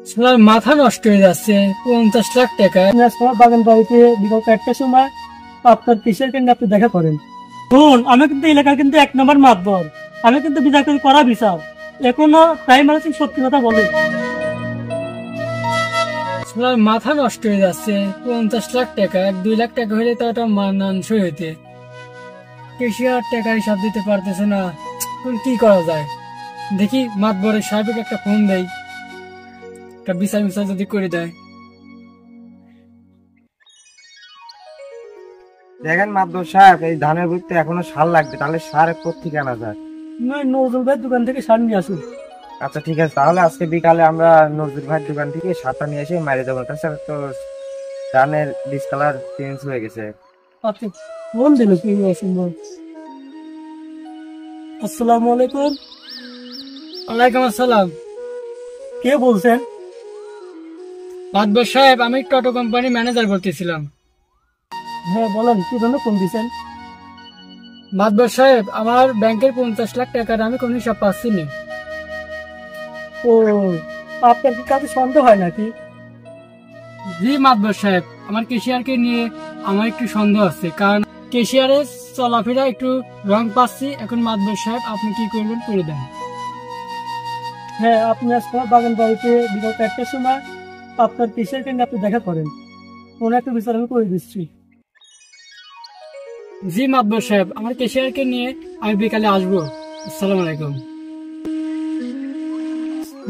শালার মাথা নষ্ট হয়ে যাচ্ছে। 50 লাখ টাকা বাগান বাড়িতে বিগত একটা সময় আপনার কিসের কেন্দ্রে আপনি দেখা করেন। শুন, আমি কিন্তু এলাকার কিন্তু 1 নম্বর মাতবর। আমি কিন্তু বিচার করি করা বিচার। এখনো তাই মানুষ সত্যি কথা বলে। শালার মাথা নষ্ট হয়ে যাচ্ছে। 50 লাখ টাকা, 2 লাখ টাকা হলে তো একটা মানানসই হইতে। কেশিয়ার টাকা হিসাব দিতে পারতেছে না। এখন কি করা যায়? দেখি মাতবরের সাহেবকে একটা ফোন দেই, একটা বিচার বিচার যদি করে দেয়। দেখেন মাদুর সাহেব, এই ধানের বুঝতে এখনো সার লাগবে, তাহলে সার কোত্থেকে আনা যায়? নজরুল ভাইয়ের দোকান থেকে সার নিয়ে আসুন। আচ্ছা ঠিক আছে, তাহলে আজকে বিকালে আমরা নজরুল ভাইয়ের দোকান থেকে সারটা নিয়ে এসে মারি দেবো। তাছাড়া তো ধানের ডিসকালার চেঞ্জ হয়ে গেছে। আচ্ছা, ফোন দিল কি অসম্ভব। আসসালামু আলাইকুম। ওয়ালাইকুম আসসালাম। কে বলছেন? মাতবর সাহেব, আমি টোটো কোম্পানি ম্যানেজার বলতেছিলাম। হ্যাঁ বলেন, কি জন্য ফোন দিয়েছেন? মাতবর সাহেব, আমার ব্যাংকের 50 লাখ টাকার আমি কোনো হিসাব পাচ্ছি না। ও, আপনার কি কাছে সন্দেহ হয় নাকি? জি মাতবর সাহেব, আমার কেশিয়ারকে নিয়ে আমার একটু সন্দেহ আছে, কারণ কেশিয়ারের চলাফেরা একটু রং পাচ্ছি। এখন মাতবর সাহেব, আপনি কি করবেন করে দেন। হ্যাঁ, আপনি আজকে বাগান বাড়িতে বিগত একটা সময় আপনার কিসের কেন্দ্রে আপনি দেখা করেন। কোনো একটা বিচার আমি করে দিচ্ছি। জি মাতবর সাহেব, আমার কেশিয়ারকে নিয়ে আমি বিকালে আসবো। আসসালামু আলাইকুম।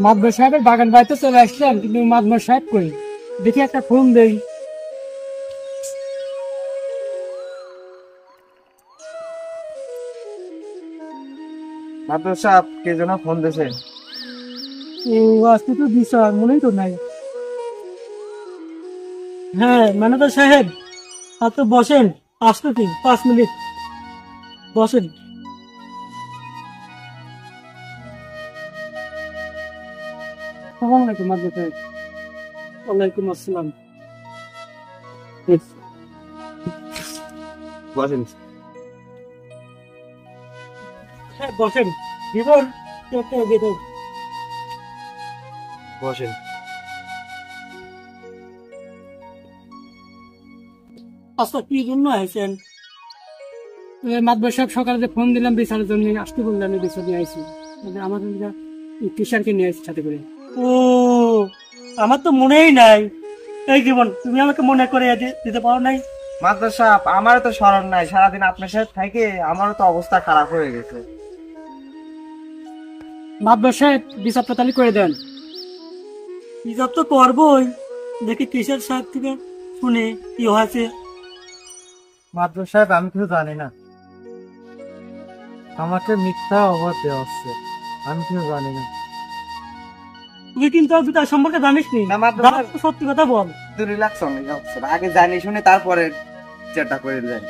মাতবর সাহেবের বাগান বাড়িতে চলে আসলাম, কিন্তু মাতবর সাহেব কই? দেখি একটা ফোন দেই। মাদুর সাহেব, কে যেন ফোন দিয়েছে? ও, আজকে তো বিচার মনেই তো নাই। হ্যাঁ ম্যানেজার সাহেব, আপনি বসেন। আসতে দিন 5 মিনিট, বসেন। আসসালামু আলাইকুম মাতবর সাহেব। ওয়ালাইকুম আসসালাম। বসেন। হ্যাঁ বসেন। জীবন বেতন। বসেন। আচ্ছা, কি জন্য আইছেন? মাতবর সাহেব, সকালে যে ফোন দিলাম বিচারের জন্য, আসতে বললাম, আমি বিচার নিয়ে আইছি। আমাদের কেশিয়ারকে নিয়ে আসছি সাথে করে। ও, আমার তো মনেই নাই। এই জীবন, তুমি আমাকে মনে করে দিতে পারো নাই? মাদুর সাহেব, আমারও তো স্মরণ নাই। সারাদিন আপনার সাথে থেকে আমারও তো অবস্থা খারাপ হয়ে গেছে। মাতবর সাহেব, বিচারটা তাহলে করে দেন। হিসাব তো করবোই। দেখি কিসের সাহেব থেকে শুনে কি হয়েছে। মাদুর সাহেব, আমি কিছু জানি না। আমাকে মিথ্যা অপবাদ দেওয়া হচ্ছে, আমি কিছু জানি না। তুই কিন্তু তার সম্পর্কে জানিস নি। না, মাত্র সত্যি কথা বল। রিল্যাক্স আগে জানি শুনে তারপরে চেষ্টা করে দেন।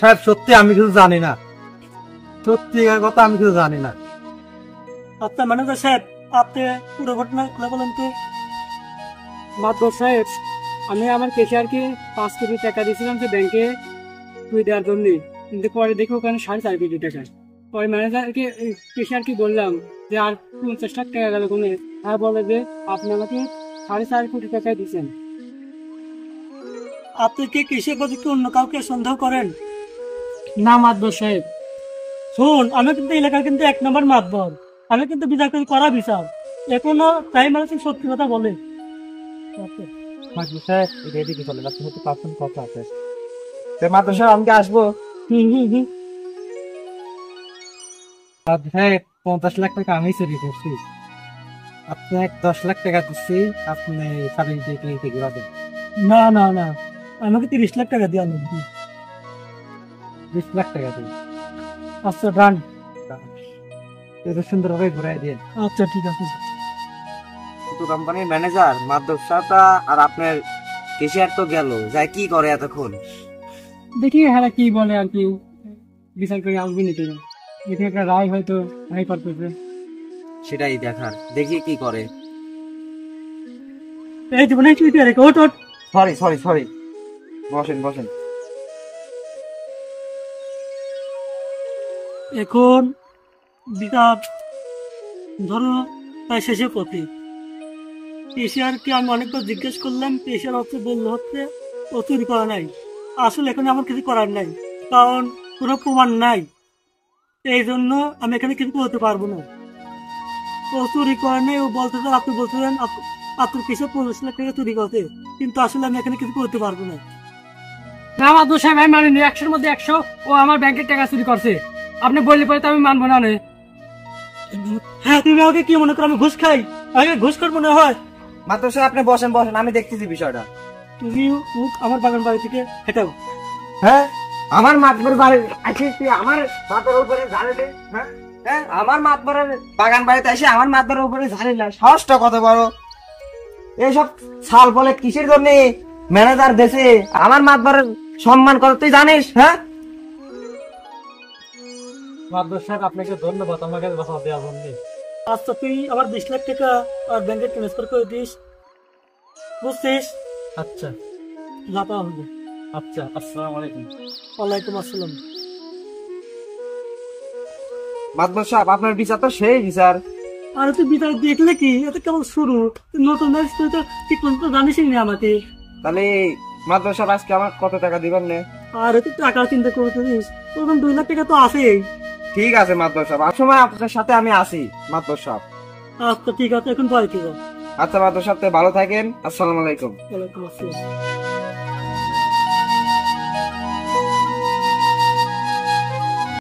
সাহেব, সত্যি আমি কিছু জানি না। সত্যি কথা আমি কিছু জানি না। আচ্ছা ম্যানেজার সাহেব, আপনি পুরো ঘটনা খুলে বলেন তো। মাতবর সাহেব, আমি আমার কেশিয়ারকে 5 কোটি টাকা দিয়েছিলাম যে ব্যাংকে তুই দেওয়ার জন্য, কিন্তু পরে দেখি ওখানে 4.5 কোটি টাকা। পরে ম্যানেজারকে কেশিয়ারকে বললাম যে আর 50 লাখ টাকা গেল কোনে। আর বলে যে আপনি আমাকে 4.5 কোটি টাকা দিচ্ছেন। আপনি কি কিসের প্রতি অন্য কাউকে সন্দেহ করেন? না মাতবর সাহেব। শুন, আমি কিন্তু এলাকার কিন্তু 1 নম্বর মাতবর। আমি কিন্তু বিচার করি করা বিচার। এখনো তাই মানুষ সত্যি কথা বলে। মাদুর সাহেব, রেডি কি চলে যাচ্ছে, হতে পারছেন কথা আছে। মাদুর সাহেব, আমি কি আসবো? মাদুর সাহেব, 50 লাখ টাকা আমি চুরি করছি। আপনি 10 লাখ টাকা দিচ্ছি, আপনি 7.5 ঘুরাবেন। না না না, আমাকে 30 লাখ টাকা দিয়ে আনবেন। 20 লাখ টাকা দিন। আচ্ছা ডান। এটা সুন্দরভাবে ঘুরাই দিন। আচ্ছা ঠিক আছে। তো কোম্পানির ম্যানেজার মাদুর সাহেবটা আর আপনার কেশিয়ার তো গেল, যাই কি করে এতক্ষণ? দেখি হ্যাঁ কি বলে আর কি, বিচার করে আসবে নাকি না। দেখি একটা রায় হয়তো রায় করতেছে। সেটাই দেখার, দেখি কি করে। এই জীবনে তুই রেখে ওঠ ওঠ। সরি সরি সরি, বসেন বসেন। এখন বিচার ধরো তাই শেষে পথে পেশিয়ারকে আমি অনেকবার জিজ্ঞেস করলাম, পেশিয়ার হচ্ছে বললো হচ্ছে ও চুরি করা নাই। আসলে এখানে আমার কিছু করার নাই, কারণ কোনো প্রমাণ নাই। এই জন্য আমি এখানে কিছু করতে পারবো না। ও চুরি করে নাই, ও বলতেছেন, আপনি বলতেছেন আপনার পেশিয়ার 50 লাখ টাকা চুরি করছে, কিন্তু আসলে আমি এখানে কিছু করতে পারবো না। না মাদবর সাহেব, আমি মানিনি। 100-র মধ্যে 100 ও আমার ব্যাংকের টাকা চুরি করছে। আপনি বললে পরে তো আমি মানবো না। হ্যাঁ, তুমি আমাকে কি মনে করো আমি ঘুষ খাই? আগে ঘুষ কর মনে হয়? মাদ্রাস সাহেব আপনি বসেন বসেন, আমি দেখতেছি বিষয়টা। তুমি মুখ আমার বাগান বাড়ি থেকে হেঁটাও। হ্যাঁ, আমার মাতবর বাড়ি আছে, তুই আমার মাতবর উপরে ঝাড়িলে? হ্যাঁ হ্যাঁ, আমার মাতবরের বাগান বাড়িতে এসে আমার মাতবরের উপরে ঝাড়িলা, সাহসটা কত বড়! এইসব সাল বলে কিসের জন্য ম্যানেজার দেশে আমার মাতবরের সম্মান কত তুই জানিস? হ্যাঁ, মাদ্রাস সাহেব আপনাকে ধন্যবাদ আমাকে বাঁচা দেওয়ার জন্য। আচ্ছা, তুই আমার 20 লাখ টাকা আর ব্যাংকে ট্রান্সফার করে দিস, বুঝছিস? আচ্ছা, যাতা হবে। আচ্ছা, আসসালামু আলাইকুম। ওয়ালাইকুম আসসালাম। মাতবর সাহেব আপনার বিচার তো সেই বিচার। আর তুই বিচার দেখলে কি, এটা কেবল শুরু। তুই নতুন মানুষ, তুই তো ঠিক মতো জানিসই না আমাকে। তাহলে মাতবর সাহেব আজকে আমার কত টাকা দিবেন না? আর তুই টাকা চিন্তা করতেছিস, তোর 2 লাখ টাকা তো আছেই। ঠিক আছে মাতবর সাহেব, আর সময় আপনার সাথে আমি আসি মাতবর সাহেব। আচ্ছা ঠিক আছে, এখন পরে কি? আচ্ছা মাতবর সাহেব, ভালো থাকেন। আসসালামু আলাইকুম। ওয়ালাইকুম আসসালাম।